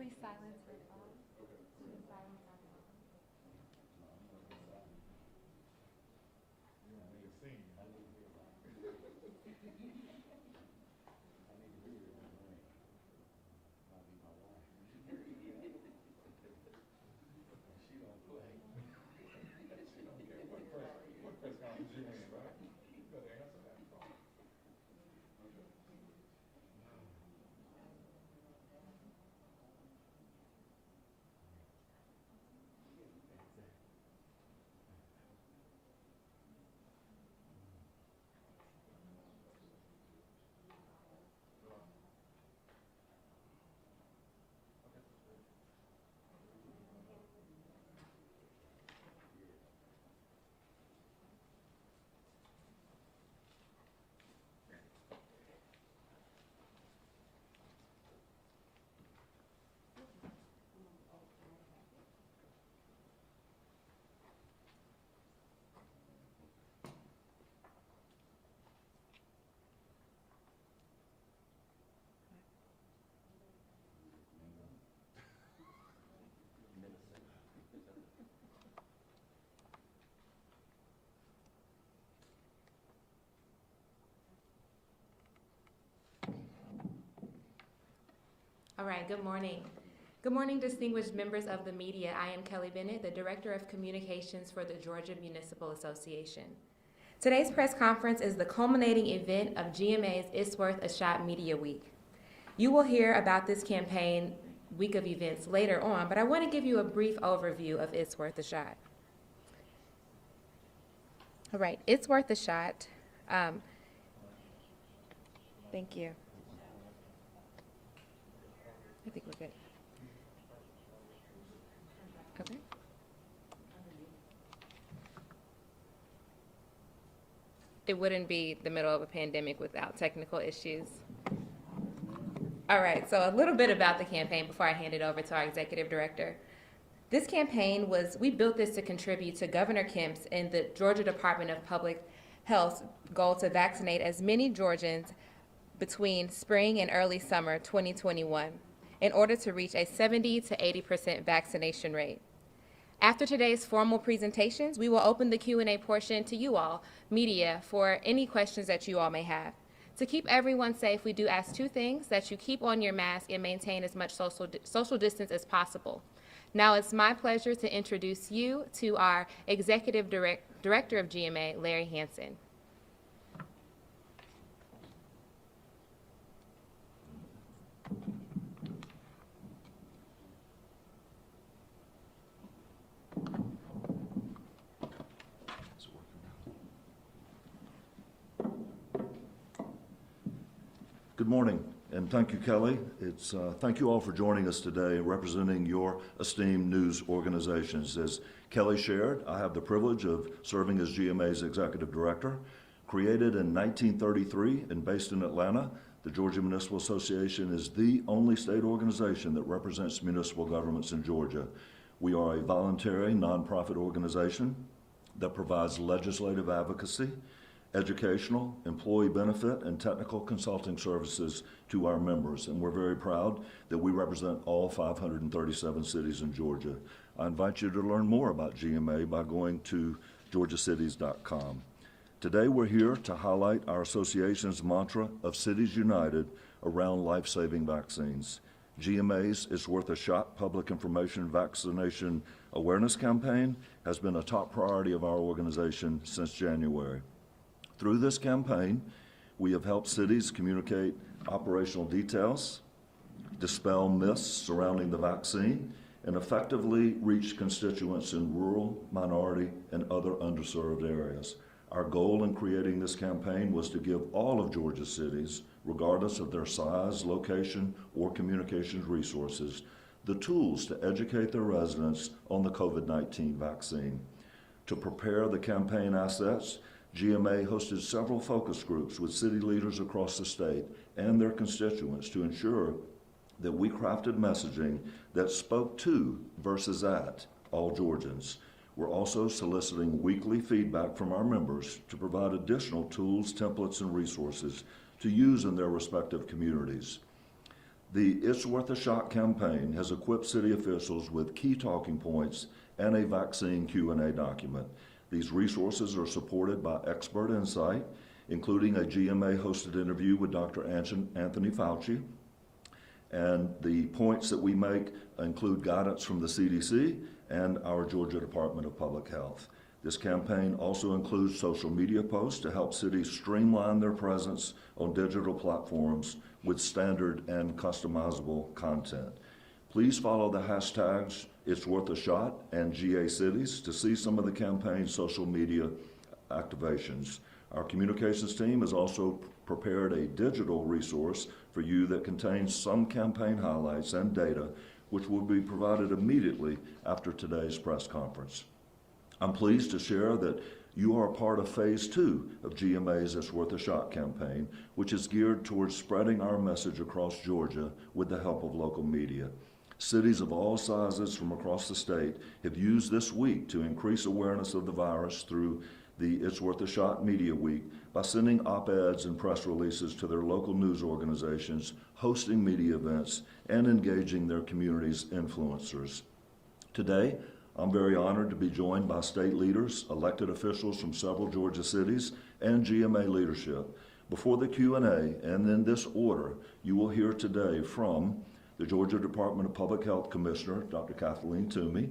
Please silence your phone. Please silence our phone. All right, good morning. Good morning, distinguished members of the media. I am Kelly Bennett, the Director of Communications for the Georgia Municipal Association. Today's press conference is the culminating event of GMA's It's Worth a Shot Media Week. You will hear about this campaign week of events later on, but I want to give you a brief overview of It's Worth a Shot. All right, It's Worth a Shot. Thank you. I think we're good. Okay. It wouldn't be the middle of a pandemic without technical issues. All right, so a little bit about the campaign before I hand it over to our executive director. This campaign we built this to contribute to Governor Kemp's and the Georgia Department of Public Health's goal to vaccinate as many Georgians between spring and early summer 2021 in order to reach a 70 to 80% vaccination rate. After today's formal presentations, we will open the Q&A portion to you all, media, for any questions that you all may have. To keep everyone safe, we do ask two things: that you keep on your mask and maintain as much social distance as possible. Now it's my pleasure to introduce you to our Executive Director of GMA, Larry Hansen. Good morning. And thank you, Kelly. Thank you all for joining us today, representing your esteemed news organizations. As Kelly shared, I have the privilege of serving as GMA's Executive Director. Created in 1933 and based in Atlanta, the Georgia Municipal Association is the only state organization that represents municipal governments in Georgia. We are a voluntary, nonprofit organization that provides legislative advocacy, educational, employee benefit, and technical consulting services to our members. And we're very proud that we represent all 537 cities in Georgia. I invite you to learn more about GMA by going to georgiacities.com. Today we're here to highlight our association's mantra of Cities United around life-saving vaccines. GMA's It's Worth a Shot public information vaccination awareness campaign has been a top priority of our organization since January. Through this campaign, we have helped cities communicate operational details, dispel myths surrounding the vaccine, and effectively reach constituents in rural, minority, and other underserved areas. Our goal in creating this campaign was to give all of Georgia's cities, regardless of their size, location, or communications resources, the tools to educate their residents on the COVID-19 vaccine. To prepare the campaign assets, GMA hosted several focus groups with city leaders across the state and their constituents to ensure that we crafted messaging that spoke to versus at all Georgians. We're also soliciting weekly feedback from our members to provide additional tools, templates, and resources to use in their respective communities. The It's Worth a Shot campaign has equipped city officials with key talking points and a vaccine Q&A document. These resources are supported by expert insight, including a GMA-hosted interview with Dr. Anthony Fauci. And the points that we make include guidance from the CDC and our Georgia Department of Public Health. This campaign also includes social media posts to help cities streamline their presence on digital platforms with standard and customizable content. Please follow the hashtags It's Worth a Shot and GA Cities to see some of the campaign's social media activations. Our communications team has also prepared a digital resource for you that contains some campaign highlights and data, which will be provided immediately after today's press conference. I'm pleased to share that you are a part of Phase 2 of GMA's It's Worth a Shot campaign, which is geared towards spreading our message across Georgia with the help of local media. Cities of all sizes from across the state have used this week to increase awareness of the virus through the It's Worth a Shot Media Week by sending op-eds and press releases to their local news organizations, hosting media events, and engaging their community's influencers. Today, I'm very honored to be joined by state leaders, elected officials from several Georgia cities, and GMA leadership. Before the Q&A, and in this order, you will hear today from the Georgia Department of Public Health Commissioner, Dr. Kathleen Toomey,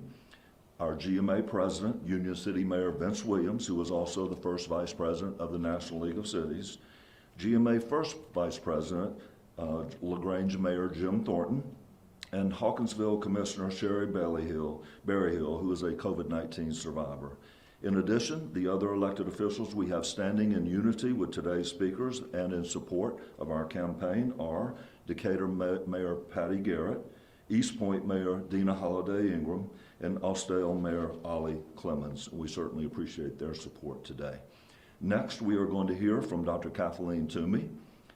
our GMA President, Union City Mayor Vince Williams, who is also the first Vice President of the National League of Cities, GMA First Vice President, LaGrange Mayor Jim Thornton, and Hawkinsville Commissioner Shelly Berryhill, who is a COVID-19 survivor. In addition, the other elected officials we have standing in unity with today's speakers and in support of our campaign are Decatur Mayor Patty Garrett, East Point Mayor Dina Holliday Ingram, and Austell Mayor Ollie Clemens. We certainly appreciate their support today. Next, we are going to hear from Dr. Kathleen Toomey.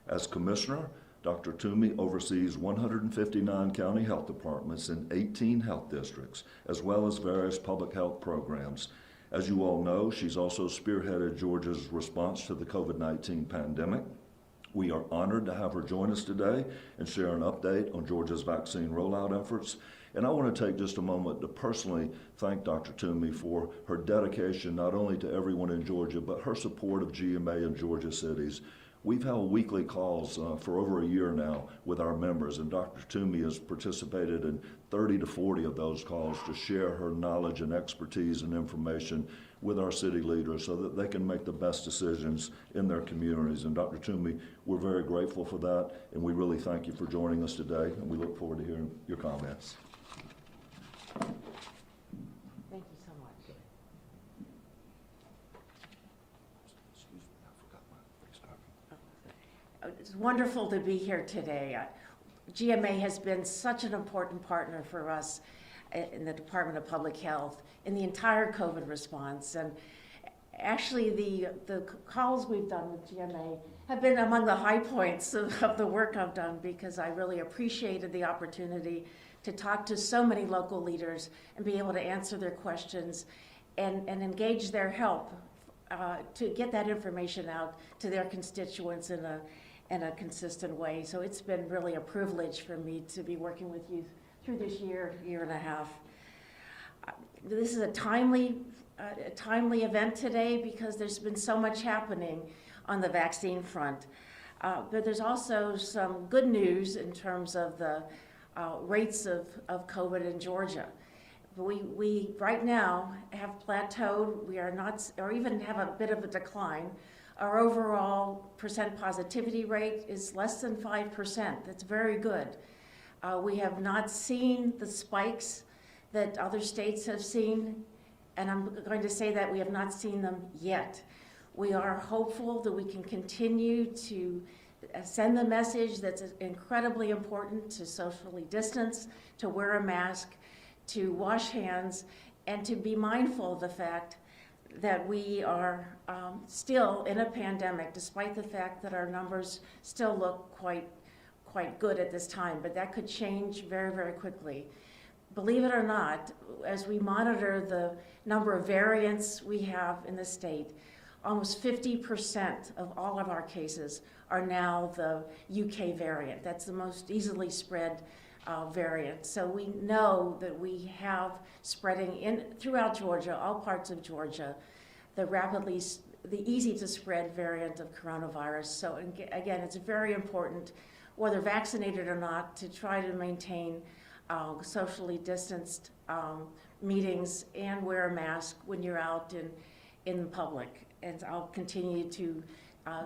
As Commissioner, Dr. Toomey oversees 159 county health departments in 18 health districts, as well as various public health programs. As you all know, she's also spearheaded Georgia's response to the COVID-19 pandemic. We are honored to have her join us today and share an update on Georgia's vaccine rollout efforts. And I want to take just a moment to personally thank Dr. Toomey for her dedication not only to everyone in Georgia, but her support of GMA in Georgia cities. We've held weekly calls for over a year now with our members, and Dr. Toomey has participated in 30 to 40 of those calls to share her knowledge and expertise and information with our city leaders so that they can make the best decisions in their communities. And Dr. Toomey, we're very grateful for that, and we really thank you for joining us today, and we look forward to hearing your comments. Thank you so much. Excuse me, I forgot my face covering. I just It's wonderful to be here today. GMA has been such an important partner for us in the Department of Public Health in the entire COVID response. And actually, the calls we've done with GMA have been among the high points of the work I've done, because I really appreciated the opportunity to talk to so many local leaders and be able to answer their questions and engage their help to get that information out to their constituents in a consistent way. So it's been really a privilege for me to be working with you through this year and a half. This is a timely event today because there's been so much happening on the vaccine front. But there's also some good news in terms of the rates of COVID in Georgia. We right now have plateaued. We are not, or even have a bit of a decline. Our overall percent positivity rate is less than 5%. That's very good. We have not seen the spikes that other states have seen, and I'm going to say that we have not seen them yet. We are hopeful that we can continue to send the message that's incredibly important to socially distance, to wear a mask, to wash hands, and to be mindful of the fact that we are still in a pandemic, despite the fact that our numbers still look quite good at this time, but that could change very, very quickly. Believe it or not, as we monitor the number of variants we have in the state, almost 50% of all of our cases are now the UK variant. That's the most easily spread variant. So we know that we have spreading throughout Georgia, all parts of Georgia, the easy to spread variant of coronavirus. So again, it's very important, whether vaccinated or not, to try to maintain socially distanced meetings and wear a mask when you're out in public. And I'll continue to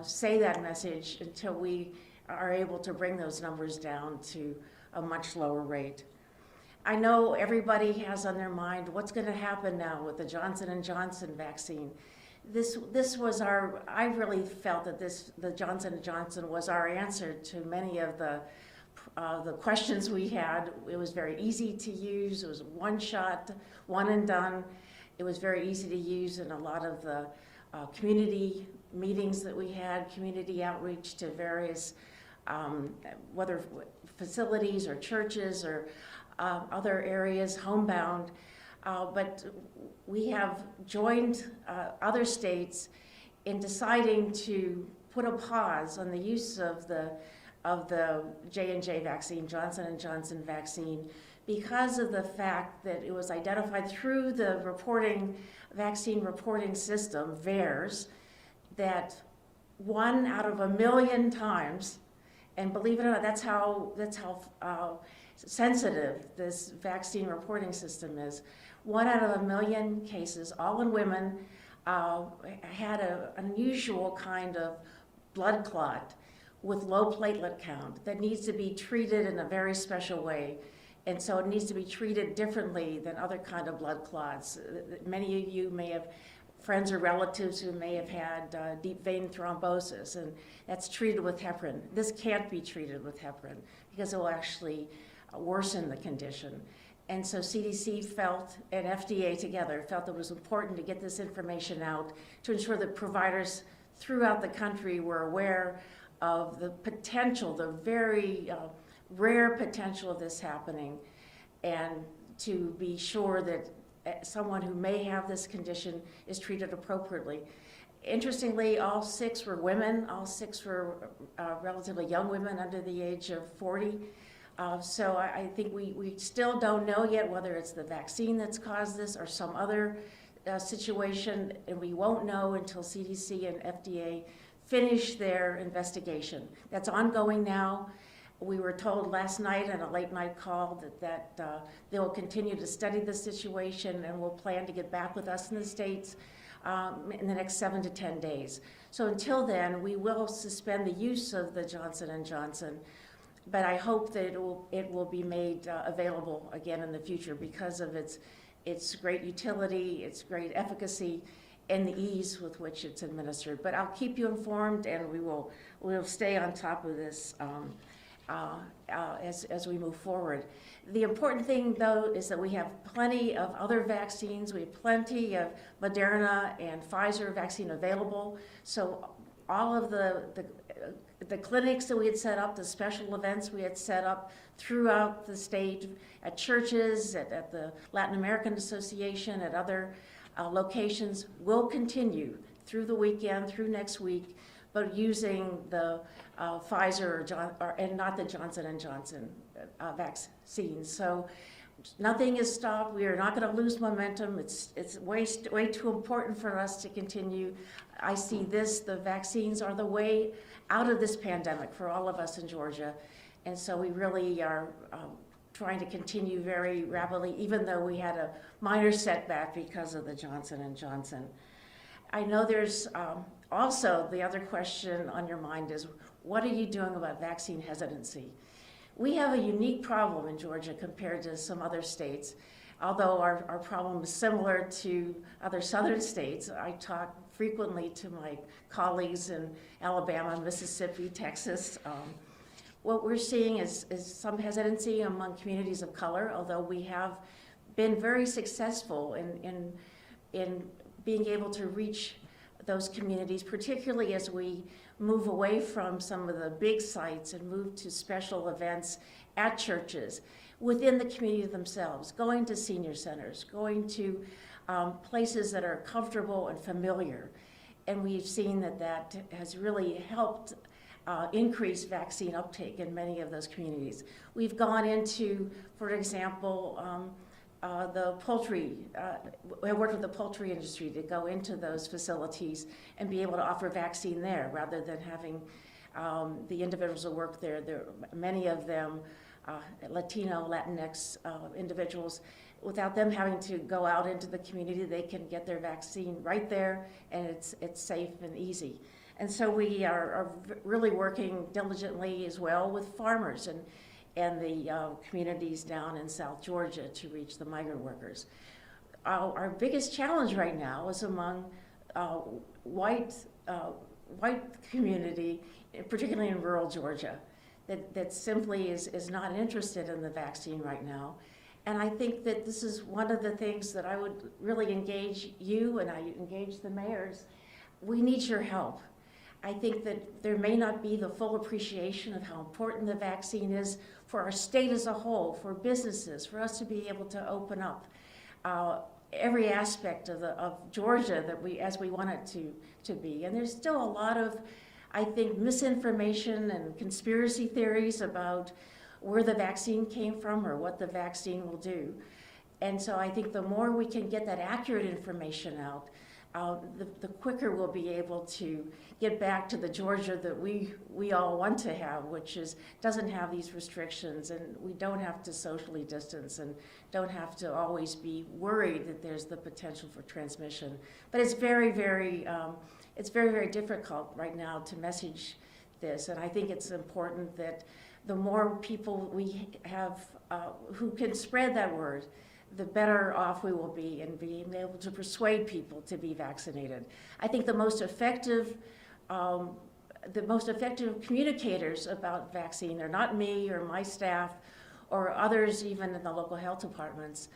say that message until we are able to bring those numbers down to a much lower rate. I know everybody has on their mind what's going to happen now with the Johnson & Johnson vaccine. This was I really felt that the Johnson & Johnson was our answer to many of the questions we had. It was very easy to use. It was one shot, one and done. It was very easy to use in a lot of the community meetings that we had, community outreach to various whether facilities or churches or other areas, homebound. But we have joined other states in deciding to put a pause on the use of the J&J vaccine, Johnson & Johnson vaccine, because of the fact that it was identified through the vaccine reporting system, VAERS, that 1 out of 1 million times, and believe it or not, that's how sensitive this vaccine reporting system is. 1 out of 1 million cases, all in women, had an unusual kind of blood clot with low platelet count that needs to be treated in a very special way. And so it needs to be treated differently than other kind of blood clots. Many of you may have friends or relatives who may have had deep vein thrombosis, and that's treated with heparin. This can't be treated with heparin because it will actually worsen the condition. And so CDC felt, and FDA together, felt it was important to get this information out to ensure that providers throughout the country were aware of the potential, the very rare potential of this happening, and to be sure that someone who may have this condition is treated appropriately. Interestingly, all 6 were women. All 6 were relatively young women under the age of 40. So I think we still don't know yet whether it's the vaccine that's caused this or some other situation, and we won't know until CDC and FDA finish their investigation. That's ongoing now. We were told last night in a late night call that they will continue to study the situation and will plan to get back with us in the States in the next 7 to 10 days. So until then, we will suspend the use of the Johnson & Johnson, but I hope that it will be made available again in the future because of its great utility, its great efficacy, and the ease with which it's administered. But I'll keep you informed, and we'll stay on top of this as we move forward. The important thing, though, is that we have plenty of other vaccines. We have plenty of Moderna and Pfizer vaccine available. So all of the clinics that we had set up, the special events we had set up throughout the state, at churches, at the Latin American Association, at other locations, will continue through the weekend, through next week, but using the Pfizer and not the Johnson & Johnson vaccines. So nothing is stopped. We are not going to lose momentum. It's way too important for us to continue. I see the vaccines are the way out of this pandemic for all of us in Georgia. And so we really are trying to continue very rapidly, even though we had a minor setback because of the Johnson & Johnson. I know there's also the other question on your mind is, what are you doing about vaccine hesitancy? We have a unique problem in Georgia compared to some other states. Although our problem is similar to other southern states, I talk frequently to my colleagues in Alabama, Mississippi, Texas. What we're seeing is some hesitancy among communities of color, although we have been very successful in being able to reach those communities, particularly as we move away from some of the big sites and move to special events at churches, within the community themselves, going to senior centers, going to places that are comfortable and familiar. And we've seen that has really helped increase vaccine uptake in many of those communities. We've gone into, for example, the poultry, I worked with the poultry industry to go into those facilities and be able to offer vaccine there rather than having the individuals who work there, many of them Latino, Latinx individuals, without them having to go out into the community, they can get their vaccine right there, and it's safe and easy. And so we are really working diligently as well with farmers and the communities down in South Georgia to reach the migrant workers. Our biggest challenge right now is among white community, particularly in rural Georgia, that simply is not interested in the vaccine right now. And I think that this is one of the things that I would really engage you, and I engage the mayors. We need your help. I think that there may not be the full appreciation of how important the vaccine is for our state as a whole, for businesses, for us to be able to open up every aspect of Georgia as we want it to be. And there's still a lot of, I think, misinformation and conspiracy theories about where the vaccine came from or what the vaccine will do. And so I think the more we can get that accurate information out, the quicker we'll be able to get back to the Georgia that we all want to have, which doesn't have these restrictions, and we don't have to socially distance and don't have to always be worried that there's the potential for transmission. But it's very, very difficult right now to message this, and I think it's important that the more people we have who can spread that word, the better off we will be in being able to persuade people to be vaccinated. I think the most effective communicators about vaccine are not me or my staff or others even in the local health departments,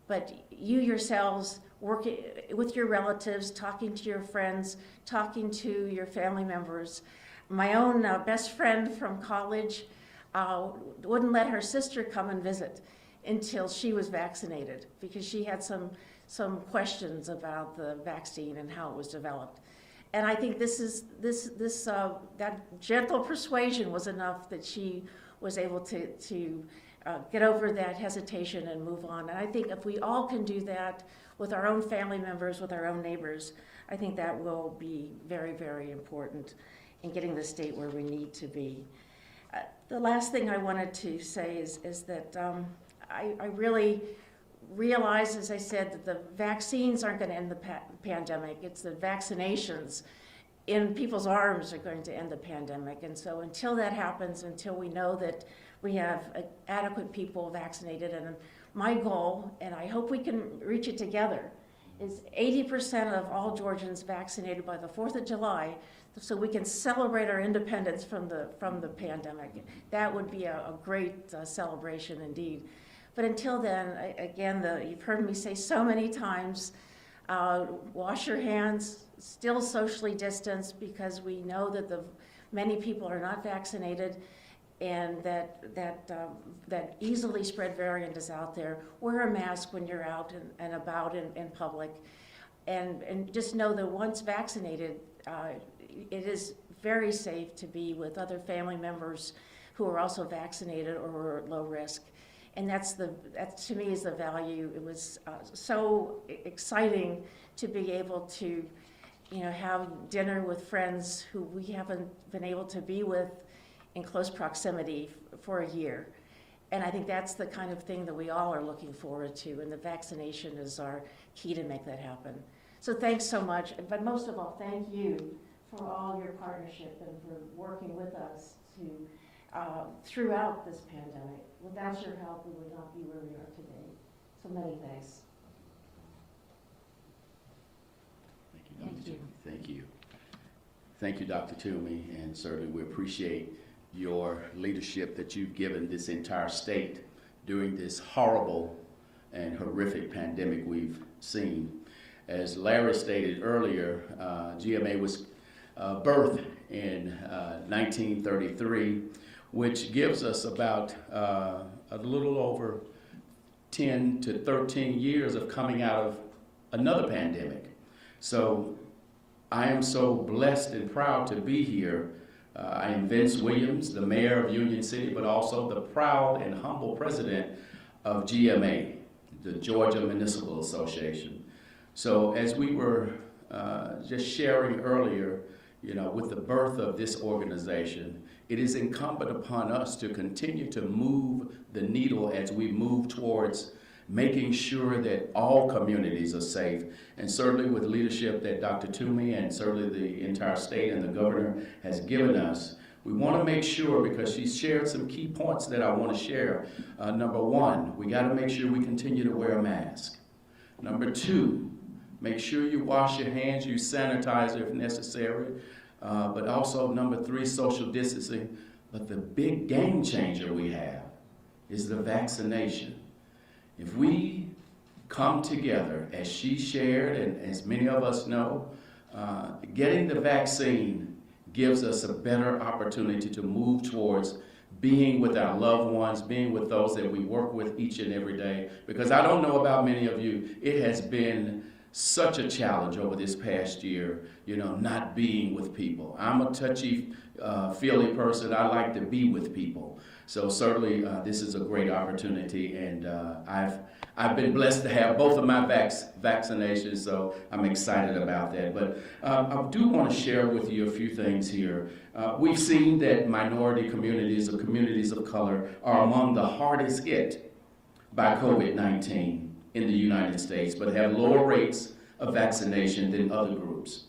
but you yourselves working with your relatives, talking to your friends, talking to your family members. My own best friend from college wouldn't let her sister come and visit until she was vaccinated because she had some questions about the vaccine and how it was developed. And I think that gentle persuasion was enough that she was able to get over that hesitation and move on. And I think if we all can do that with our own family members, with our own neighbors, I think that will be very, very important in getting the state where we need to be. The last thing I wanted to say is that I really realize, as I said, that the vaccines aren't going to end the pandemic. It's the vaccinations in people's arms are going to end the pandemic. And so until that happens, until we know that we have adequate people vaccinated, and my goal, and I hope we can reach it together, is 80% of all Georgians vaccinated by the 4th of July, so we can celebrate our independence from the pandemic. That would be a great celebration indeed. But until then, again, you've heard me say so many times, wash your hands, still socially distance, because we know that many people are not vaccinated, and that easily spread variant is out there. Wear a mask when you're out and about in public, and just know that once vaccinated, it is very safe to be with other family members who are also vaccinated or are at low risk. And that to me is the value. It was so exciting to be able to, have dinner with friends who we haven't been able to be with in close proximity for a year. And I think that's the kind of thing that we all are looking forward to, and the vaccination is our key to make that happen. So thanks so much, but most of all, thank you for all your partnership and for working with us throughout this pandemic. Without your help, we would not be where we are today. So many thanks. Thank you, Dr. Toomey. Thank you. Thank you, Dr. Toomey, and certainly we appreciate your leadership that you've given this entire state during this horrible and horrific pandemic we've seen. As Larry stated earlier, GMA was birthed in 1933, which gives us about a little over 10 to 13 years of coming out of another pandemic. So I am so blessed and proud to be here. I am Vince Williams, the mayor of Union City, but also the proud and humble president of GMA, the Georgia Municipal Association. So as we were just sharing earlier, with the birth of this organization, it is incumbent upon us to continue to move the needle as we move towards making sure that all communities are safe. And certainly with leadership that Dr. Toomey and certainly the entire state and the governor has given us, we want to make sure, because she shared some key points that I want to share. Number one, we got to make sure we continue to wear a mask. Number two, make sure you wash your hands, use sanitizer if necessary. But also, number three, social distancing. But the big game changer we have is the vaccination. If we come together, as she shared, and as many of us know, getting the vaccine gives us a better opportunity to move towards being with our loved ones, being with those that we work with each and every day. Because I don't know about many of you, it has been such a challenge over this past year, not being with people. I'm a touchy-feely person. I like to be with people. So certainly this is a great opportunity, and I've been blessed to have both of my vaccinations, so I'm excited about that. But I do want to share with you a few things here. We've seen that minority communities or communities of color are among the hardest hit by COVID-19 in the United States, but have lower rates of vaccination than other groups.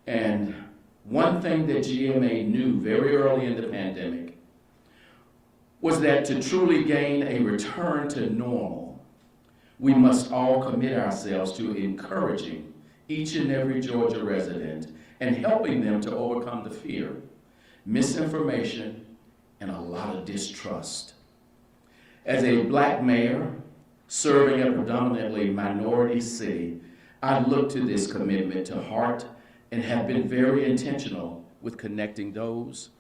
And one thing that GMA knew very early in the pandemic was that to truly gain a return to normal, we must all commit ourselves to encouraging each and every Georgia resident and helping them to overcome the fear, misinformation, and a lot of distrust. As a Black mayor, serving a predominantly minority city, I look to this commitment to heart and have been very intentional with connecting those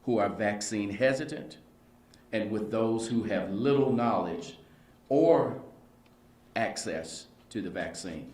who are vaccine hesitant and with those who have little knowledge or access to the vaccine.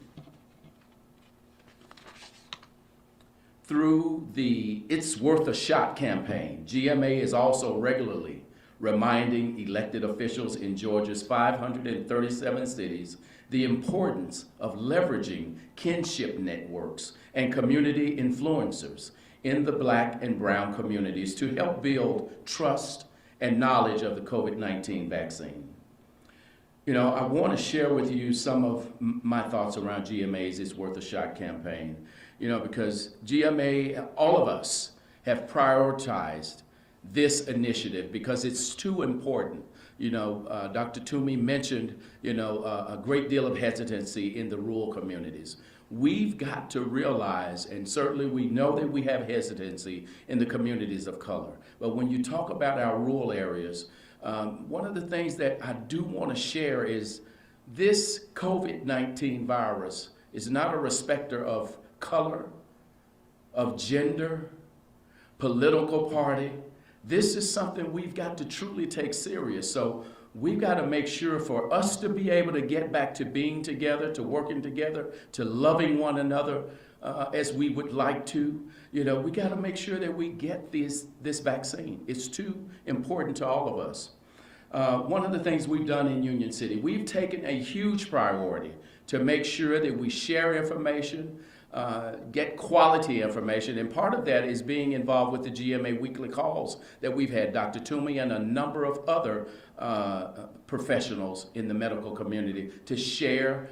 Through the It's Worth a Shot campaign, GMA is also regularly reminding elected officials in Georgia's 537 cities the importance of leveraging kinship networks and community influencers in the Black and brown communities to help build trust and knowledge of the COVID-19 vaccine. I want to share with you some of my thoughts around GMA's It's Worth a Shot campaign, because GMA, all of us, have prioritized this initiative because it's too important. You know, Dr. Toomey mentioned, you know, a great deal of hesitancy in the rural communities. We've got to realize, and certainly we know that we have hesitancy in the communities of color, but when you talk about our rural areas, one of the things that I do want to share is this COVID-19 virus is not a respecter of color, of gender, political party. This is something we've got to truly take serious. So we've got to make sure for us to be able to get back to being together, to working together, to loving one another as we would like to. You know, we got to make sure that we get this vaccine. It's too important to all of us. One of the things we've done in Union City, we've taken a huge priority to make sure that we share information, get quality information, and part of that is being involved with the GMA weekly calls that we've had, Dr. Toomey and a number of other professionals in the medical community to share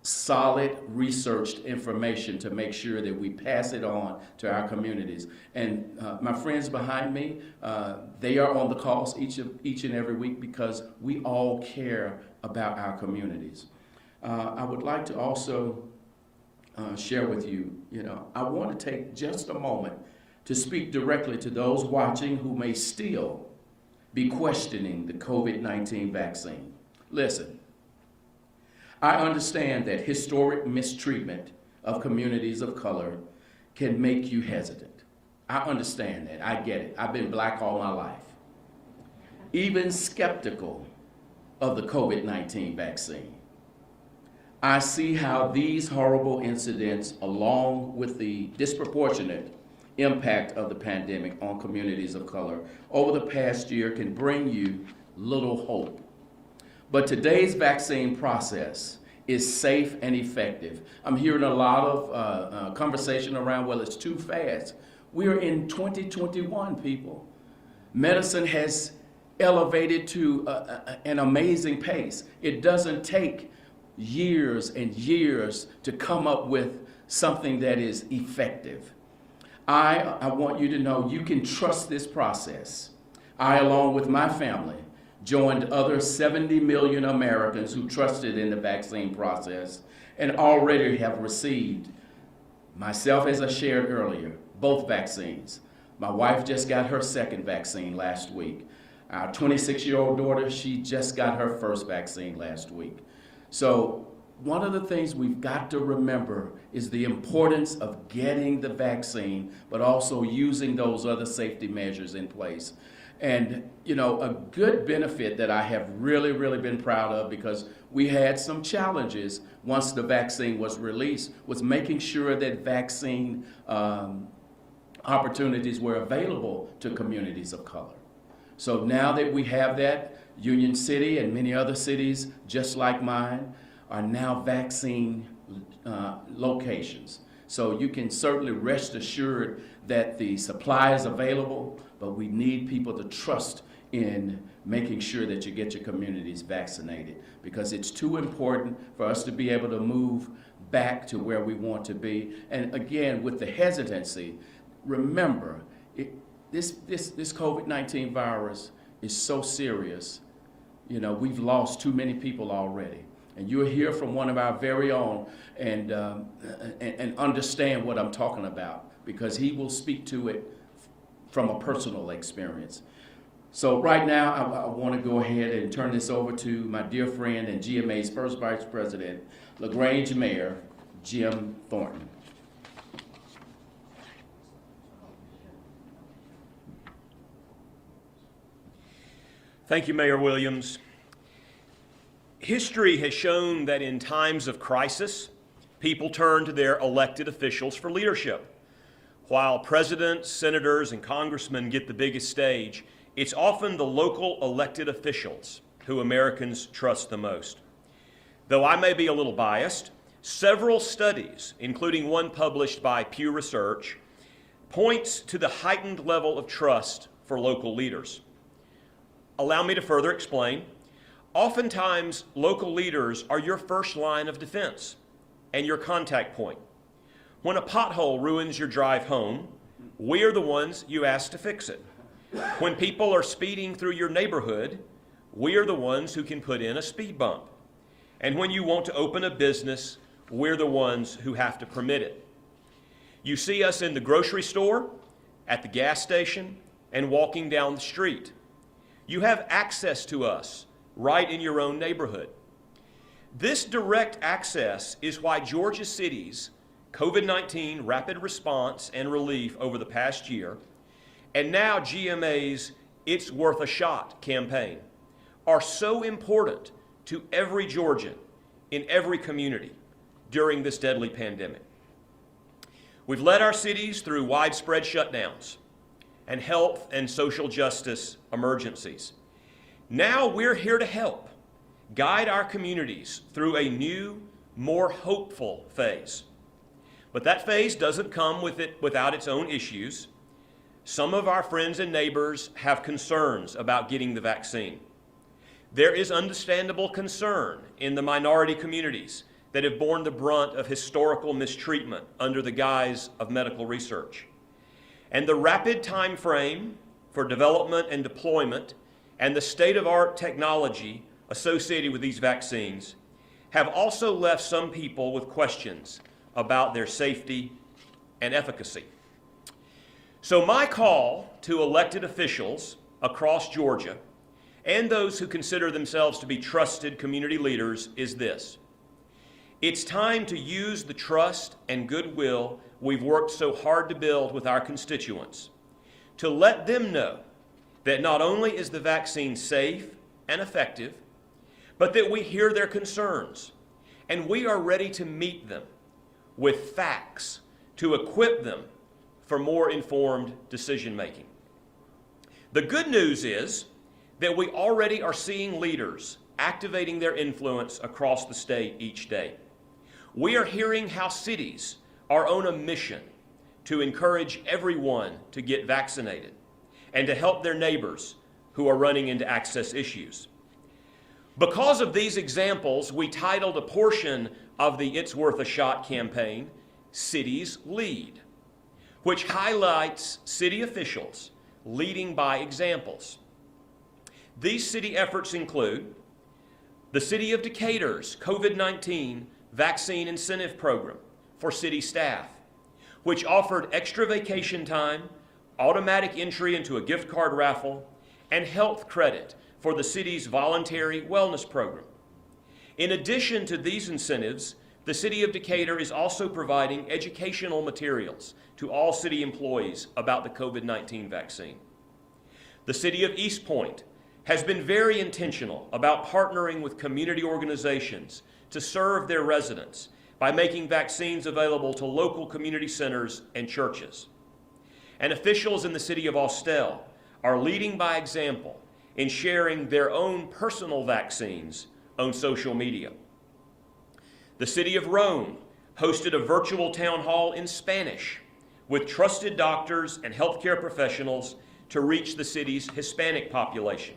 solid researched information to make sure that we pass it on to our communities. And my friends behind me, they are on the calls each and every week because we all care about our communities. I would like to also share with you, you know, I want to take just a moment to speak directly to those watching who may still be questioning the COVID-19 vaccine. Listen, I understand that historic mistreatment of communities of color can make you hesitant. I understand that. I get it. I've been black all my life. Even skeptical of the COVID-19 vaccine. I see how these horrible incidents, along with the disproportionate impact of the pandemic on communities of color over the past year, can bring you little hope. But today's vaccine process is safe and effective. I'm hearing a lot of conversation around, well, it's too fast. We are in 2021, people. Medicine has elevated to an amazing pace. It doesn't take years and years to come up with something that is effective. I want you to know you can trust this process. I, along with my family, joined other 70 million Americans who trusted in the vaccine process and already have received, myself as I shared earlier, both vaccines. My wife just got her second vaccine last week. Our 26-year-old daughter, she just got her first vaccine last week. So one of the things we've got to remember is the importance of getting the vaccine, but also using those other safety measures in place. And, you know, a good benefit that I have really, really been proud of, because we had some challenges once the vaccine was released, was making sure that vaccine opportunities were available to communities of color. So now that we have that, Union City and many other cities just like mine are now vaccine locations. So you can certainly rest assured that the supply is available, but we need people to trust in making sure that you get your communities vaccinated, because it's too important for us to be able to move back to where we want to be. And again, with the hesitancy, remember, this COVID-19 virus is so serious. You know, we've lost too many people already. And you'll hear from one of our very own and understand what I'm talking about, because he will speak to it from a personal experience. So right now, I want to go ahead and turn this over to my dear friend and GMA's first Vice President, LaGrange Mayor, Jim Thornton. Thank you, Mayor Williams. History has shown that in times of crisis, people turn to their elected officials for leadership. While presidents, senators, and congressmen get the biggest stage, it's often the local elected officials who Americans trust the most. Though I may be a little biased, several studies, including one published by Pew Research, points to the heightened level of trust for local leaders. Allow me to further explain. Oftentimes, local leaders are your first line of defense and your contact point. When a pothole ruins your drive home, we are the ones you ask to fix it. When people are speeding through your neighborhood, we are the ones who can put in a speed bump. And when you want to open a business, we're the ones who have to permit it. You see us in the grocery store, at the gas station, and walking down the street. You have access to us right in your own neighborhood. This direct access is why Georgia cities' COVID-19 rapid response and relief over the past year, and now GMA's It's Worth a Shot campaign, are so important to every Georgian in every community during this deadly pandemic. We've led our cities through widespread shutdowns and health and social justice emergencies. Now we're here to help guide our communities through a new, more hopeful phase. But that phase doesn't come without its own issues. Some of our friends and neighbors have concerns about getting the vaccine. There is understandable concern in the minority communities that have borne the brunt of historical mistreatment under the guise of medical research. And the rapid time frame for development and deployment and the state-of-the-art technology associated with these vaccines have also left some people with questions about their safety and efficacy. So my call to elected officials across Georgia and those who consider themselves to be trusted community leaders is this: it's time to use the trust and goodwill we've worked so hard to build with our constituents to let them know that not only is the vaccine safe and effective, but that we hear their concerns and we are ready to meet them with facts to equip them for more informed decision making. The good news is that we already are seeing leaders activating their influence across the state each day. We are hearing how cities are on a mission to encourage everyone to get vaccinated and to help their neighbors who are running into access issues. Because of these examples, we titled a portion of the It's Worth a Shot campaign, Cities Lead, which highlights city officials leading by examples. These city efforts include the City of Decatur's COVID-19 Vaccine Incentive Program for city staff, which offered extra vacation time, automatic entry into a gift card raffle, and health credit for the city's voluntary wellness program. In addition to these incentives, the City of Decatur is also providing educational materials to all city employees about the COVID-19 vaccine. The City of East Point has been very intentional about partnering with community organizations to serve their residents by making vaccines available to local community centers and churches. And officials in the City of Austell are leading by example in sharing their own personal vaccines on social media. The City of Rome hosted a virtual town hall in Spanish with trusted doctors and healthcare professionals to reach the city's Hispanic population.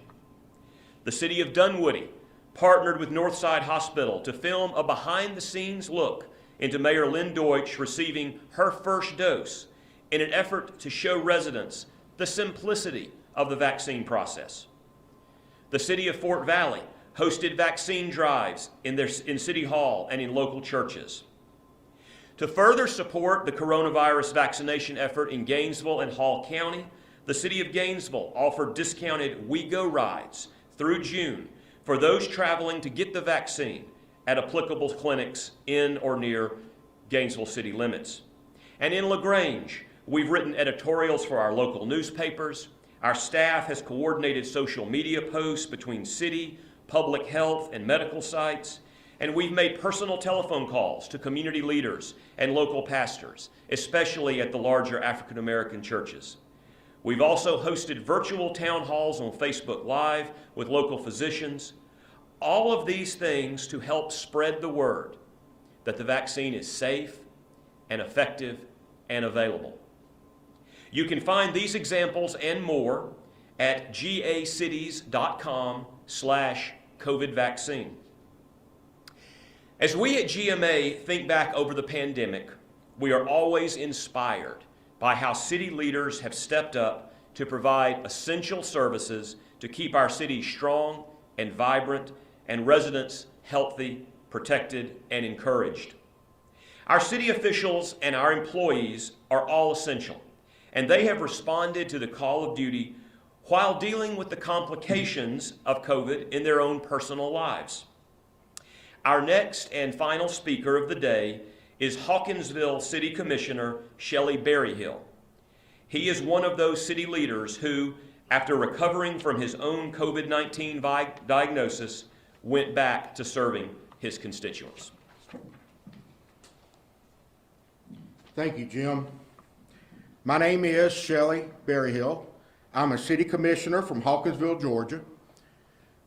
The City of Dunwoody partnered with Northside Hospital to film a behind-the-scenes look into Mayor Lynn Deutsch receiving her first dose in an effort to show residents the simplicity of the vaccine process. The City of Fort Valley hosted vaccine drives in City Hall and in local churches. To further support the coronavirus vaccination effort in Gainesville and Hall County, the City of Gainesville offered discounted We Go rides through June for those traveling to get the vaccine at applicable clinics in or near Gainesville city limits. And in LaGrange, we've written editorials for our local newspapers. Our staff has coordinated social media posts between city, public health, and medical sites. And we've made personal telephone calls to community leaders and local pastors, especially at the larger African American churches. We've also hosted virtual town halls on Facebook Live with local physicians. All of these things to help spread the word that the vaccine is safe and effective and available. You can find these examples and more at gacities.com/COVID vaccine. As we at GMA think back over the pandemic, we are always inspired by how city leaders have stepped up to provide essential services to keep our city strong and vibrant and residents healthy, protected, and encouraged. Our city officials and our employees are all essential, and they have responded to the call of duty while dealing with the complications of COVID in their own personal lives. Our next and final speaker of the day is Hawkinsville City Commissioner Shelly Berryhill. He is one of those city leaders who, after recovering from his own COVID-19 diagnosis, went back to serving his constituents. Thank you, Jim. My name is Shelly Berryhill. I'm a city commissioner from Hawkinsville, Georgia.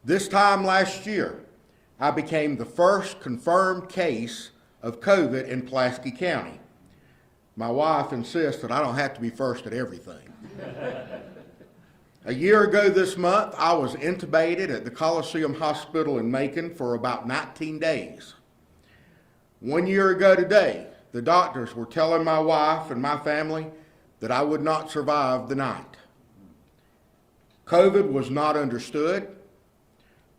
This time last year, I became the first confirmed case of COVID in Pulaski County. My wife insists that I don't have to be first at everything. A year ago this month, I was intubated at the Coliseum Hospital in Macon for about 19 days. 1 year ago today, the doctors were telling my wife and my family that I would not survive the night. COVID was not understood.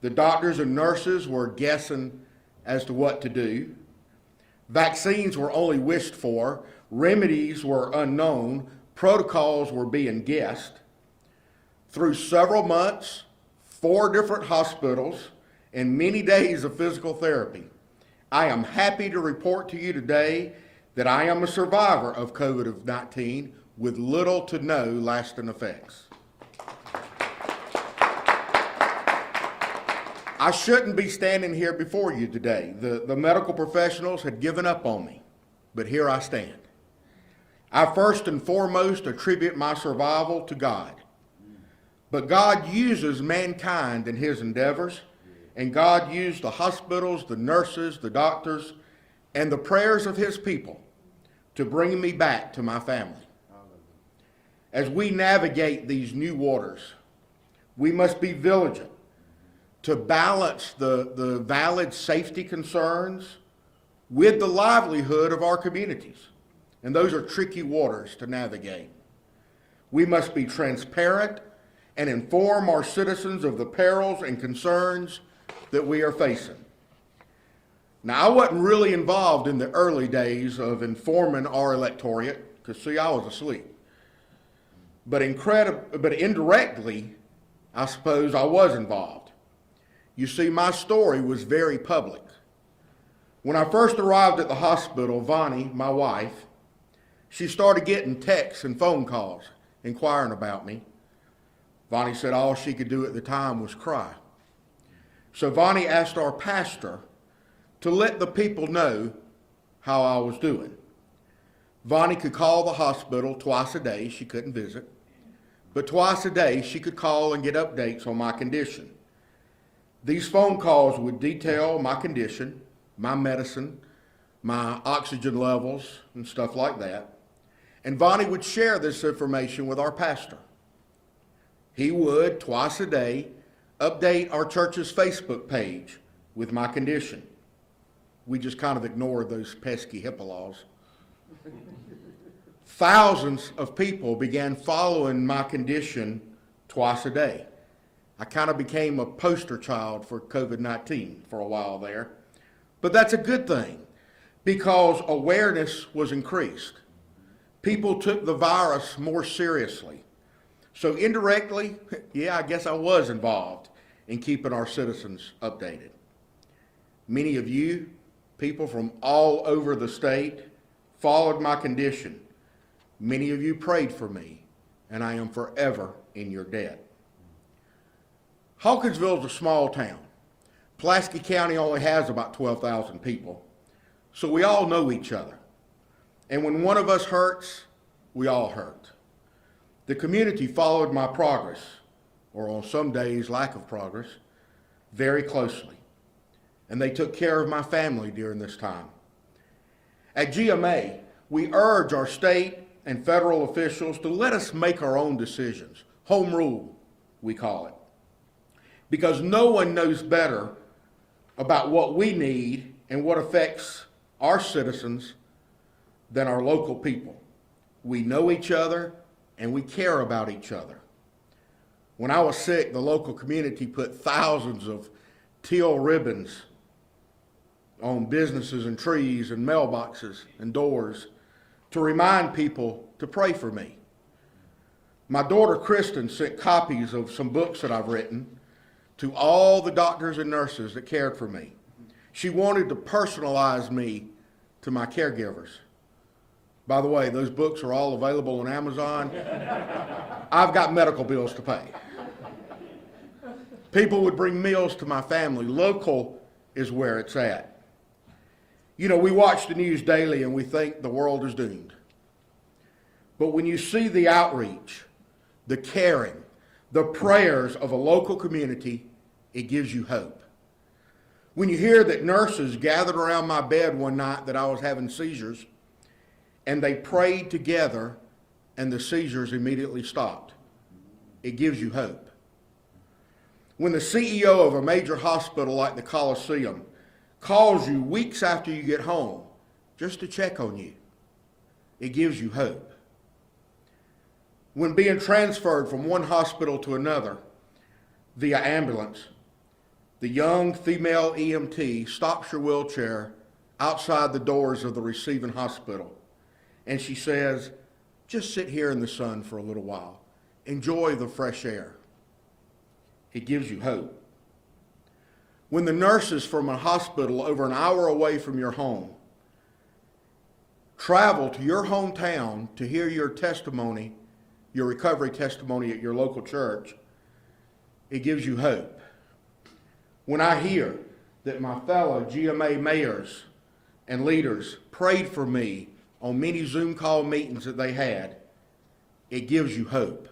The doctors and nurses were guessing as to what to do. Vaccines were only wished for. Remedies were unknown. Protocols were being guessed. Through several months, 4 different hospitals, and many days of physical therapy, I am happy to report to you today that I am a survivor of COVID-19 with little to no lasting effects. I shouldn't be standing here before you today. The medical professionals had given up on me, but here I stand. I first and foremost attribute my survival to God. But God uses mankind in his endeavors, and God used the hospitals, the nurses, the doctors, and the prayers of his people to bring me back to my family. As we navigate these new waters, we must be vigilant to balance the valid safety concerns with the livelihood of our communities. And those are tricky waters to navigate. We must be transparent and inform our citizens of the perils and concerns that we are facing. Now, I wasn't really involved in the early days of informing our electorate, because see, I was asleep. But indirectly, I suppose I was involved. You see, my story was very public. When I first arrived at the hospital, Vonnie, my wife, she started getting texts and phone calls inquiring about me. Vonnie said all she could do at the time was cry. So Vonnie asked our pastor to let the people know how I was doing. Vonnie could call the hospital twice a day. She couldn't visit. But twice a day, she could call and get updates on my condition. These phone calls would detail my condition, my medicine, my oxygen levels, and stuff like that. And Vonnie would share this information with our pastor. He would, twice a day, update our church's Facebook page with my condition. We just kind of ignored those pesky HIPAA laws. Thousands of people began following my condition twice a day. I kind of became a poster child for COVID-19 for a while there. But that's a good thing because awareness was increased. People took the virus more seriously. So indirectly, yeah, I guess I was involved in keeping our citizens updated. Many of you, people from all over the state, followed my condition. Many of you prayed for me, and I am forever in your debt. Hawkinsville is a small town. Pulaski County only has about 12,000 people, so we all know each other. And when one of us hurts, we all hurt. The community followed my progress, or on some days lack of progress, very closely. And they took care of my family during this time. At GMA, we urge our state and federal officials to let us make our own decisions. Home rule, we call it. Because no one knows better about what we need and what affects our citizens than our local people. We know each other, and we care about each other. When I was sick, the local community put thousands of teal ribbons on businesses and trees and mailboxes and doors to remind people to pray for me. My daughter Kristen sent copies of some books that I've written to all the doctors and nurses that cared for me. She wanted to personalize me to my caregivers. By the way, those books are all available on Amazon. I've got medical bills to pay. People would bring meals to my family. Local is where it's at. You know, we watch the news daily and we think the world is doomed. But when you see the outreach, the caring, the prayers of a local community, it gives you hope. When you hear that nurses gathered around my bed one night that I was having seizures, and they prayed together and the seizures immediately stopped, it gives you hope. When the CEO of a major hospital like the Coliseum calls you weeks after you get home just to check on you, it gives you hope. When being transferred from one hospital to another via ambulance, the young female EMT stops your wheelchair outside the doors of the receiving hospital, and she says, "Just sit here in the sun for a little while. Enjoy the fresh air." It gives you hope. When the nurses from a hospital over an hour away from your home travel to your hometown to hear your testimony, your recovery testimony at your local church, it gives you hope. When I hear that my fellow GMA mayors and leaders prayed for me on many Zoom call meetings that they had, it gives you hope.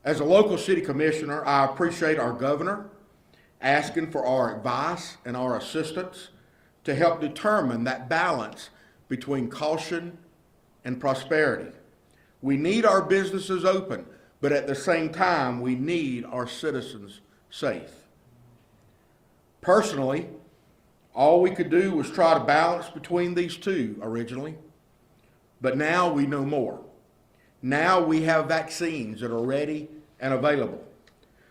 As a local city commissioner, I appreciate our governor asking for our advice and our assistance to help determine that balance between caution and prosperity. We need our businesses open, but at the same time, we need our citizens safe. Personally, all we could do was try to balance between these two originally, but now we know more. Now we have vaccines that are ready and available.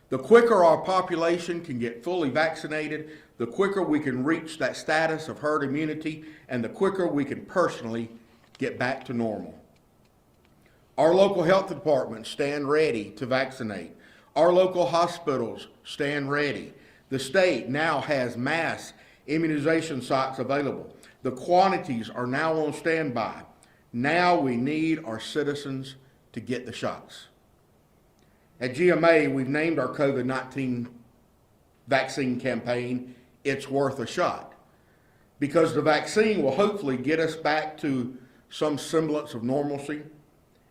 The quicker our population can get fully vaccinated, the quicker we can reach that status of herd immunity, and the quicker we can personally get back to normal. Our local health departments stand ready to vaccinate. Our local hospitals stand ready. The state now has mass immunization sites available. The quantities are now on standby. Now we need our citizens to get the shots. At GMA, we've named our COVID-19 vaccine campaign, "It's Worth a Shot," because the vaccine will hopefully get us back to some semblance of normalcy,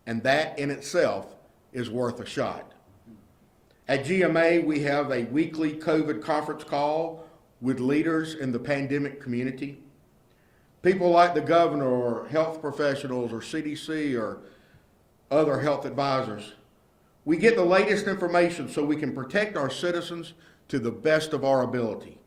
and that in itself is worth a shot. At GMA, we have a weekly COVID conference call with leaders in the pandemic community. People like the governor or health professionals or CDC or other health advisors. We get the latest information so we can protect our citizens to the best of our ability.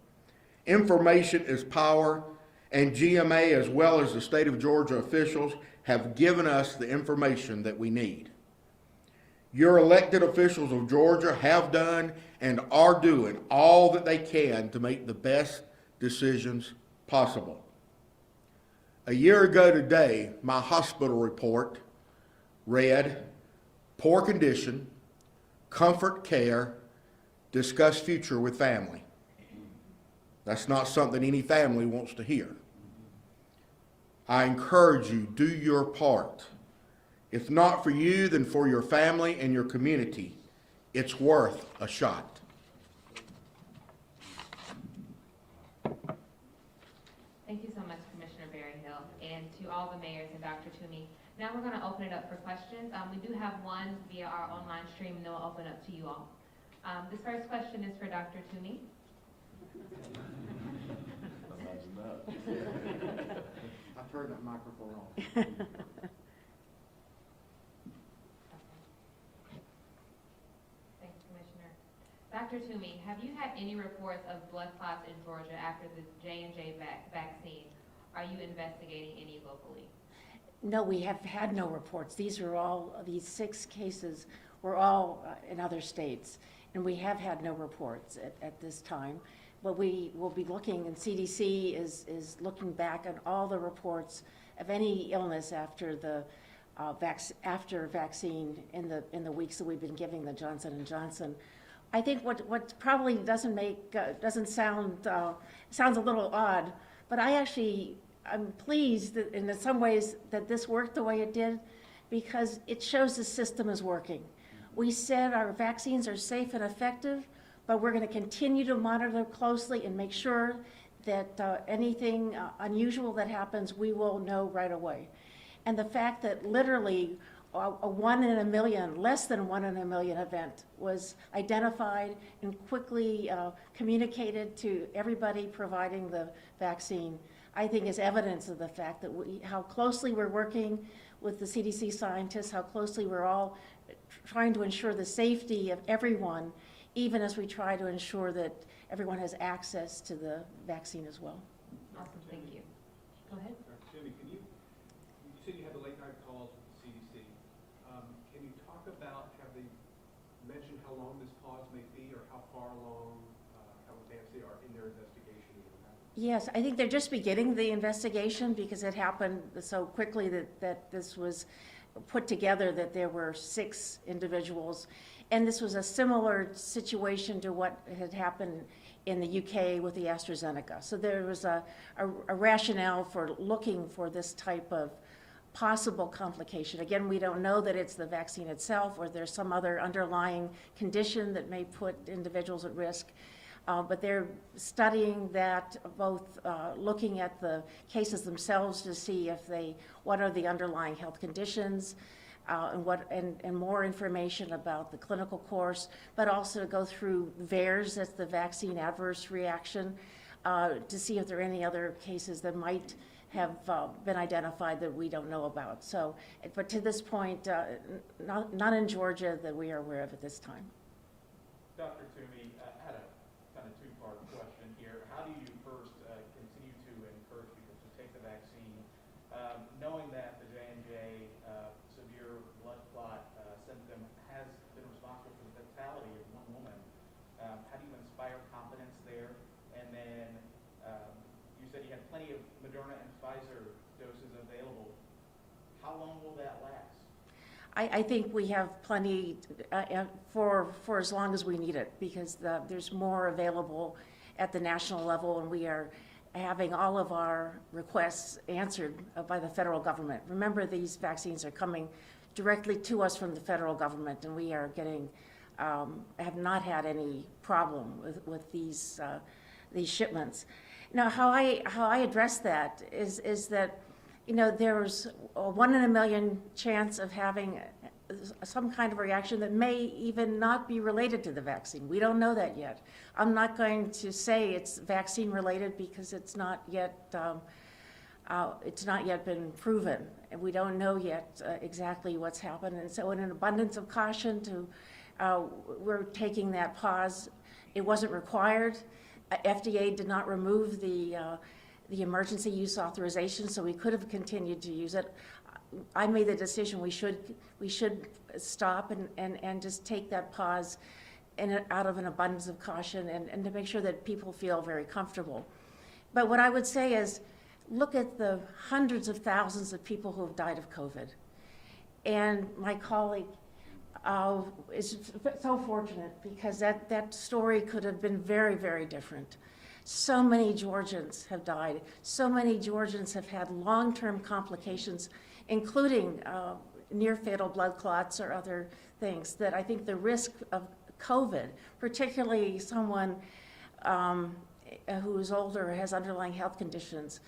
Information is power, and GMA, as well as the state of Georgia officials, have given us the information that we need. Your elected officials of Georgia have done and are doing all that they can to make the best decisions possible. A year ago today, my hospital report read, "Poor condition, comfort care, discuss future with family." That's not something any family wants to hear. I encourage you, do your part. If not for you, then for your family and your community, it's worth a shot. Thank you so much, Commissioner Berryhill, and to all the mayors and Dr. Toomey. Now we're going to open it up for questions. We do have one via our online stream, and then we'll open up to you all. This first question is for Dr. Toomey. I turned that microphone on. Thanks, Commissioner. Dr. Toomey, have you had any reports of blood clots in Georgia after the J&J vaccine? Are you investigating any locally? No, we have had no reports. These 6 cases were all in other states, and we have had no reports at this time. But we will be looking, and CDC is looking back on all the reports of any illness after the after vaccine in the weeks that we've been giving the Johnson & Johnson. I think what probably doesn't sound sounds a little odd, but I'm pleased that in some ways that this worked the way it did, because it shows the system is working. We said our vaccines are safe and effective, but we're going to continue to monitor them closely and make sure that anything unusual that happens, we will know right away. And the fact that literally a 1 in a million, less than 1 in a million event was identified and quickly communicated to everybody providing the vaccine, I think is evidence of the fact that how closely we're working with the CDC scientists, how closely we're all trying to ensure the safety of everyone, even as we try to ensure that everyone has access to the vaccine as well. Awesome, thank you. Go ahead. Dr. Toomey, you said you had the late night calls with the CDC. Can you talk about, have they mentioned how long this pause may be, or how far along, how advanced they are in their investigation? Yes, I think they're just beginning the investigation because it happened so quickly that this was put together, that there were 6 individuals. And this was a similar situation to what had happened in the UK with the AstraZeneca. So there was a rationale for looking for this type of possible complication. Again, we don't know that it's the vaccine itself or there's some other underlying condition that may put individuals at risk. But they're studying that, both looking at the cases themselves to see what are the underlying health conditions, and more information about the clinical course, but also to go through VAERS, that's the vaccine adverse reaction, to see if there are any other cases that might have been identified that we don't know about. So, but to this point, not in Georgia that we are aware of at this time. Dr. Toomey, I had a kind of two-part question here. How do you first continue to encourage people to take the vaccine, knowing that the J&J severe blood clot symptom has been responsible for the fatality of one woman? How do you inspire confidence there? And then you said you had plenty of Moderna and Pfizer doses available. How long will that last? I think we have plenty for as long as we need it, because there's more available at the national level, and we are having all of our requests answered by the federal government. Remember, these vaccines are coming directly to us from the federal government, and we are getting have not had any problem with these shipments. Now, how I address that is that, you know, there's a 1 in a million chance of having some kind of reaction that may even not be related to the vaccine. We don't know that yet. I'm not going to say it's vaccine related because it's not yet been proven, and we don't know yet exactly what's happened. And so, in an abundance of caution, we're taking that pause. It wasn't required. FDA did not remove the emergency use authorization, so we could have continued to use it. I made the decision we should stop and just take that pause out of an abundance of caution and to make sure that people feel very comfortable. But what I would say is, look at the hundreds of thousands of people who have died of COVID. And my colleague is so fortunate, because that story could have been very, very different. So many Georgians have died. So many Georgians have had long-term complications, including near-fatal blood clots or other things, that I think the risk of COVID, particularly someone who is older or has underlying health conditions,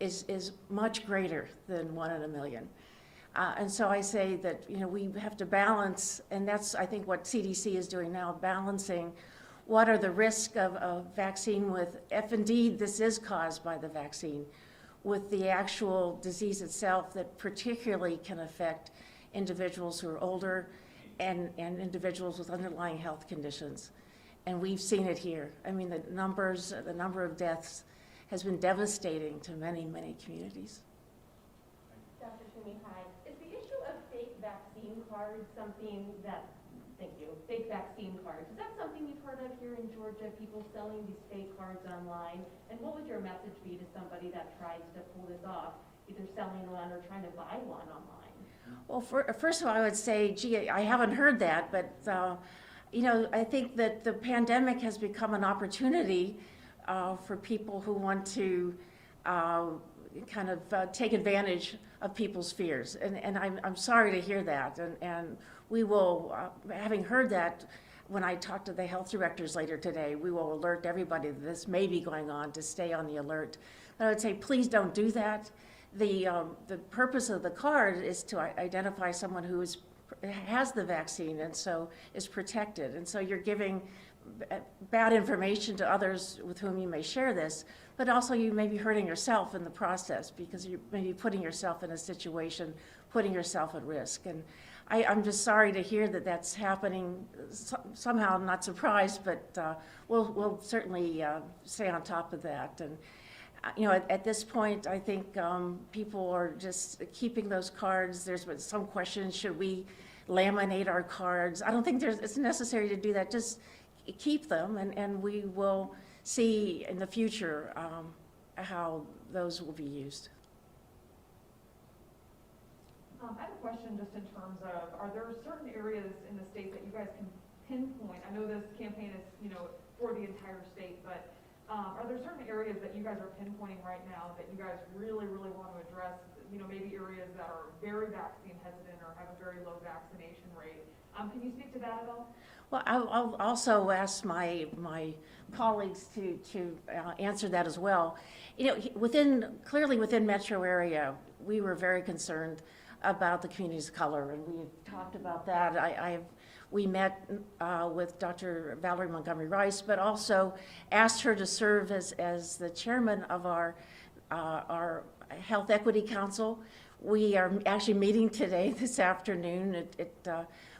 is much greater than 1 in a million. And so I say that, you know, we have to balance, and that's, I think, what CDC is doing now, balancing what are the risks of vaccine with, if indeed this is caused by the vaccine, with the actual disease itself that particularly can affect individuals who are older and individuals with underlying health conditions. And we've seen it here. I mean, the number of deaths has been devastating to many, many communities. Dr. Toomey, Toomey, hi. Is the issue of fake vaccine cards something that, thank you, fake vaccine cards, is that something you've heard of here in Georgia, people selling these fake cards online? And what would your message be to somebody that tries to pull this off, either selling one or trying to buy one online? Well, first of all, I would say, gee, I haven't heard that, but, you know, I think that the pandemic has become an opportunity for people who want to kind of take advantage of people's fears. And I'm sorry to hear that. And we will, having heard that, when I talk to the health directors later today, we will alert everybody that this may be going on to stay on the alert. But I would say, please don't do that. The purpose of the card is to identify someone who has the vaccine and so is protected. And so you're giving bad information to others with whom you may share this, but also you may be hurting yourself in the process because you may be putting yourself in a situation, putting yourself at risk. And I'm just sorry to hear that that's happening. Somehow I'm not surprised, but we'll certainly stay on top of that. And you know, at this point, I think people are just keeping those cards. There's been some questions, should we laminate our cards? I don't think it's necessary to do that. Just keep them, and we will see in the future how those will be used. I have a question just in terms of, are there certain areas in the state that you guys can pinpoint? I know this campaign is, you know, for the entire state, but are there certain areas that you guys are pinpointing right now that you guys really, really want to address? You know, maybe areas that are very vaccine hesitant or have a very low vaccination rate. Can you speak to that at all? Well, I'll also ask my colleagues to answer that as well. You know, clearly within metro area, we were very concerned about the communities of color, and we talked about that. We met with Dr. Valerie Montgomery Rice, but also asked her to serve as the chairman of our Health Equity Council. We are actually meeting today, this afternoon.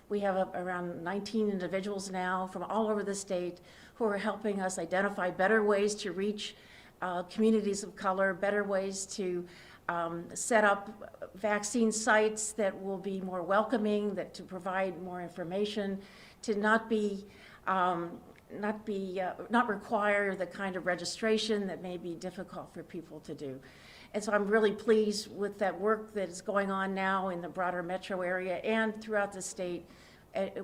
We have around 19 individuals now from all over the state who are helping us identify better ways to reach communities of color, better ways to set up vaccine sites that will be more welcoming, to provide more information, to not require the kind of registration that may be difficult for people to do. And so I'm really pleased with that work that is going on now in the broader metro area and throughout the state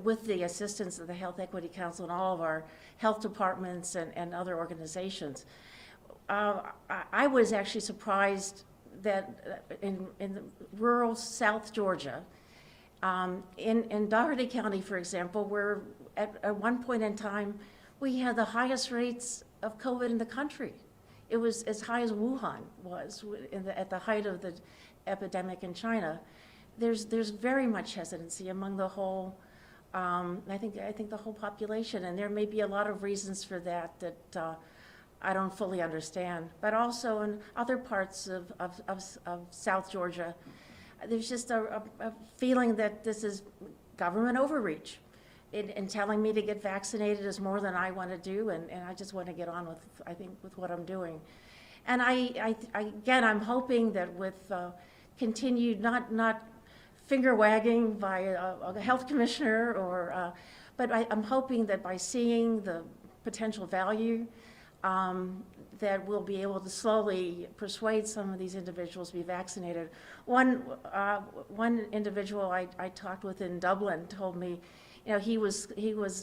with the assistance of the Health Equity Council and all of our health departments and other organizations. I was actually surprised that in the rural South Georgia, in Dougherty County, for example, where at one point in time, we had the highest rates of COVID in the country. It was as high as Wuhan was at the height of the epidemic in China. There's very much hesitancy among the whole, I think the whole population, and there may be a lot of reasons for that I don't fully understand. But also in other parts of South Georgia, there's just a feeling that this is government overreach. In telling me to get vaccinated is more than I want to do, and I just want to get on with what I'm doing. And again, I'm hoping that with continued, not finger wagging by a health commissioner, but I'm hoping that by seeing the potential value, that we'll be able to slowly persuade some of these individuals to be vaccinated. One individual I talked with in Dublin told me, you know, he was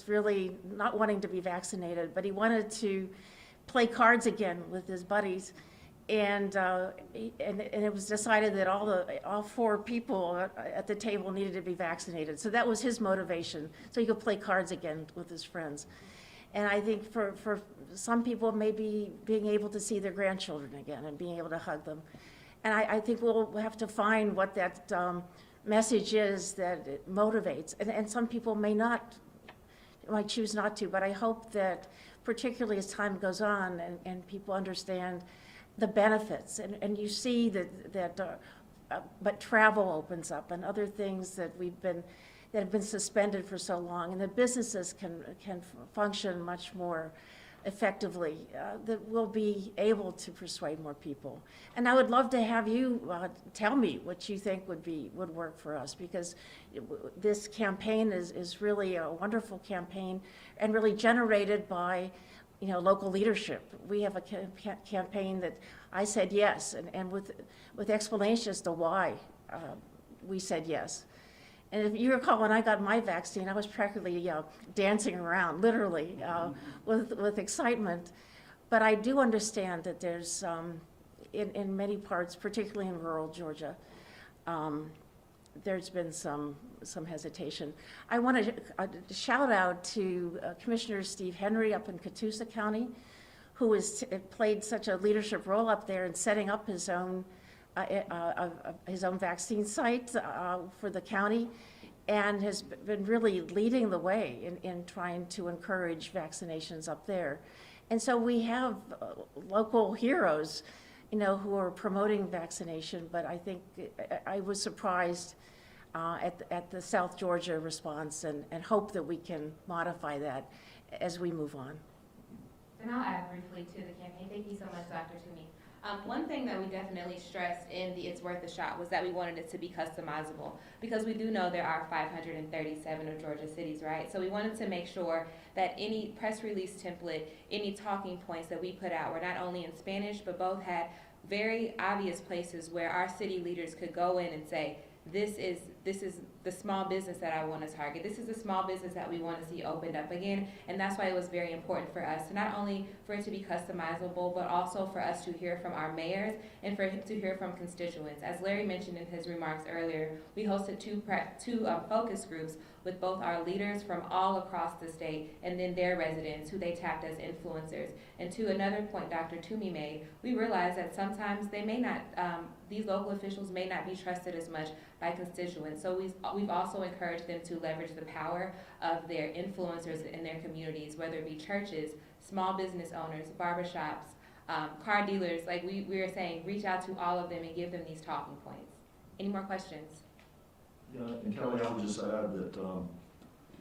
really not wanting to be vaccinated, but he wanted to play cards again with his buddies, and it was decided that all four people at the table needed to be vaccinated. So that was his motivation, so he could play cards again with his friends. And I think for some people, maybe being able to see their grandchildren again and being able to hug them. And I think we'll have to find what that message is that it motivates. And some people might choose not to, but I hope that particularly as time goes on and people understand the benefits, and you see but travel opens up and other things that have been suspended for so long, and the businesses can function much more effectively, that we'll be able to persuade more people. And I would love to have you tell me what you think would work for us, because this campaign is really a wonderful campaign and really generated by, local leadership. We have a campaign that I said yes, and with explanation as to why we said yes. And if you recall, when I got my vaccine, I was practically dancing around, literally, with excitement. But I do understand that there's, in many parts, particularly in rural Georgia, there's been some hesitation. I want to shout out to Commissioner Steve Henry up in Catoosa County, who has played such a leadership role up there in setting up his own vaccine site for the county, and has been really leading the way in trying to encourage vaccinations up there. And so we have local heroes, who are promoting vaccination, but I think I was surprised at the South Georgia response, and hope that we can modify that as we move on. And I'll add briefly to the campaign. Thank you so much, Dr. Toomey. One thing that we definitely stressed in the It's Worth a Shot was that we wanted it to be customizable, because we do know there are 537 of Georgia cities, right? So we wanted to make sure that any press release template, any talking points that we put out were not only in Spanish, but both had very obvious places where our city leaders could go in and say, this is the small business that I want to target. This is the small business that we want to see opened up again. And that's why it was very important for us to not only for it to be customizable, but also for us to hear from our mayors and for him to hear from constituents. As Larry mentioned in his remarks earlier, we hosted two focus groups with both our leaders from all across the state and then their residents who they tapped as influencers. And to another point Dr. Toomey made, we realized that sometimes they may not, these local officials may not be trusted as much by constituents. So we've also encouraged them to leverage the power of their influencers in their communities, whether it be churches, small business owners, barbershops, car dealers. Like we were saying, reach out to all of them and give them these talking points. Any more questions? Yeah, and Kelly, I would just add that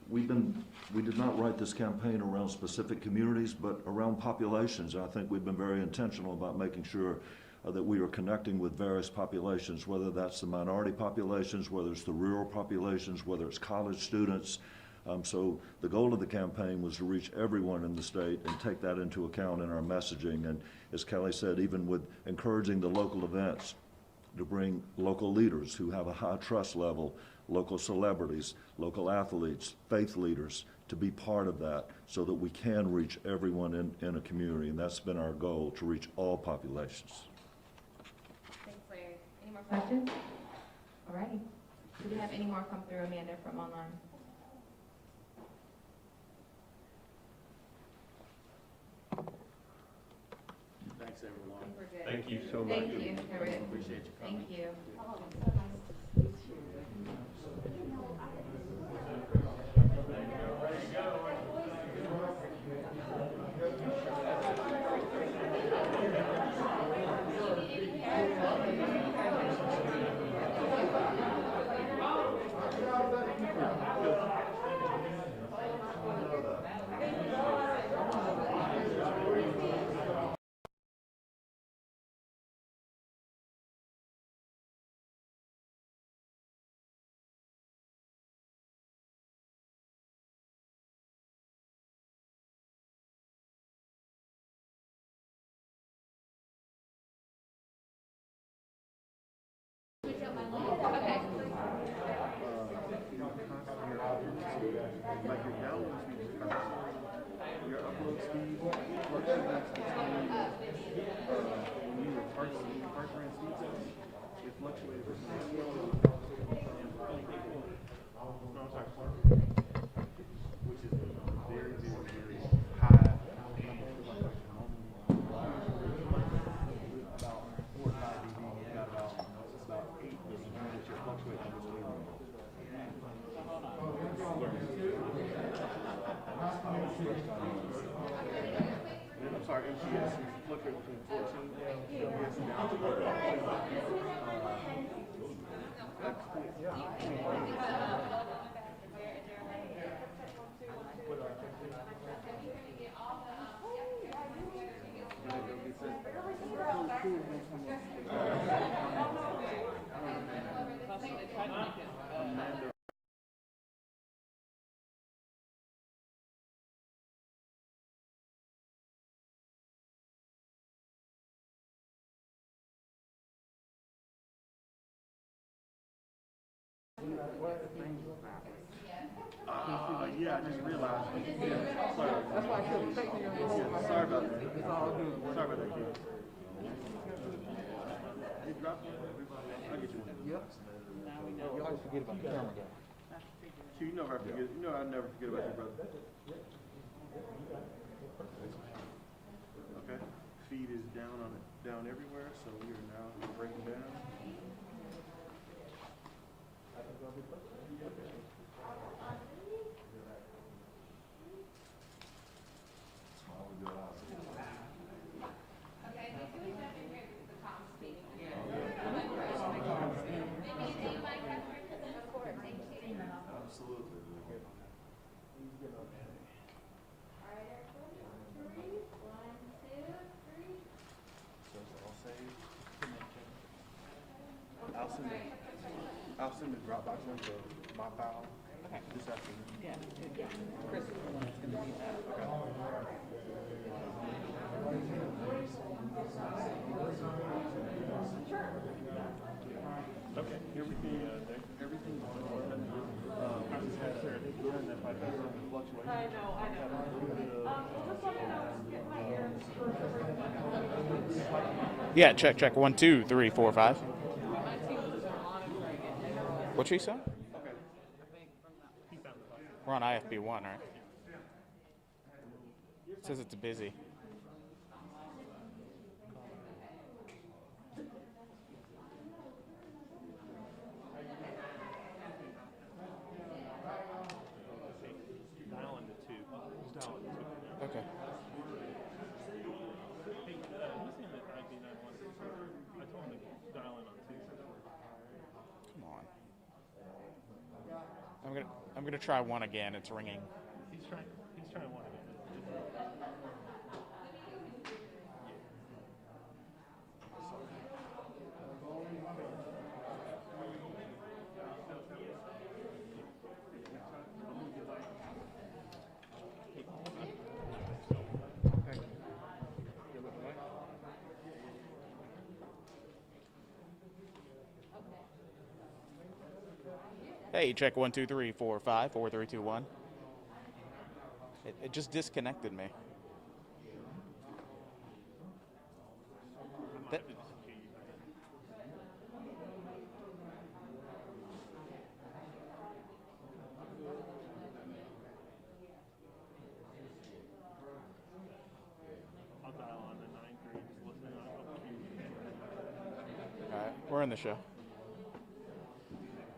we did not write this campaign around specific communities, but around populations. I think we've been very intentional about making sure that we are connecting with various populations, whether that's the minority populations, whether it's the rural populations, whether it's college students. So the goal of the campaign was to reach everyone in the state and take that into account in our messaging. And as Kelly said, even with encouraging the local events, to bring local leaders who have a high trust level, local celebrities, local athletes, faith leaders, to be part of that so that we can reach everyone in a community. And that's been our goal, to reach all populations. Thanks, Larry. Any more questions? All righty. Do we have any more come through, Amanda, from online? Thanks, everyone. I think we're good. Thank you so much. Thank you. We're good. Appreciate you coming. Thank you. Okay. Like your download speed, your upload speed, when you were parsing speeds, it fluctuated. Which is very, very, very high. About 4 or 5 dB, you got about 8 that you're fluctuating between. I'm sorry, MTS fluctuates between 14 MTS down to 25. Yeah, I just realized. Yeah, sorry. That's why I couldn't take you. Yeah, sorry about that. It's all good. Sorry about that, kid. You dropped one? I'll get you one. Yep. You always forget about the camera guy. You know I forget. You know I never forget about your brother. Okay. Feed is down everywhere, so we are now breaking down. I'll send the Dropbox link to my file this afternoon. Yeah, Chris is the one that's going to do that. Okay, everything everything's on. I just had Sarah learn that by the fluctuation. I know. Just let me know, get my ears first. Yeah, check. 1, 2, 3, 4, 5. What's she saying? We're on IFB 1, right? It says it's busy. Dial into 2. Just dial into 2. Okay. Hey, who's in the ID 916? I told him to dial in on 2. Come on. I'm gonna try 1 again. It's ringing. He's trying 1 again. Hey, check 1, 2, 3, 4, 5, 4, 3, 2, 1. It just disconnected me. That, I'll dial on the 9-3, just listening on. all right, we're in the show.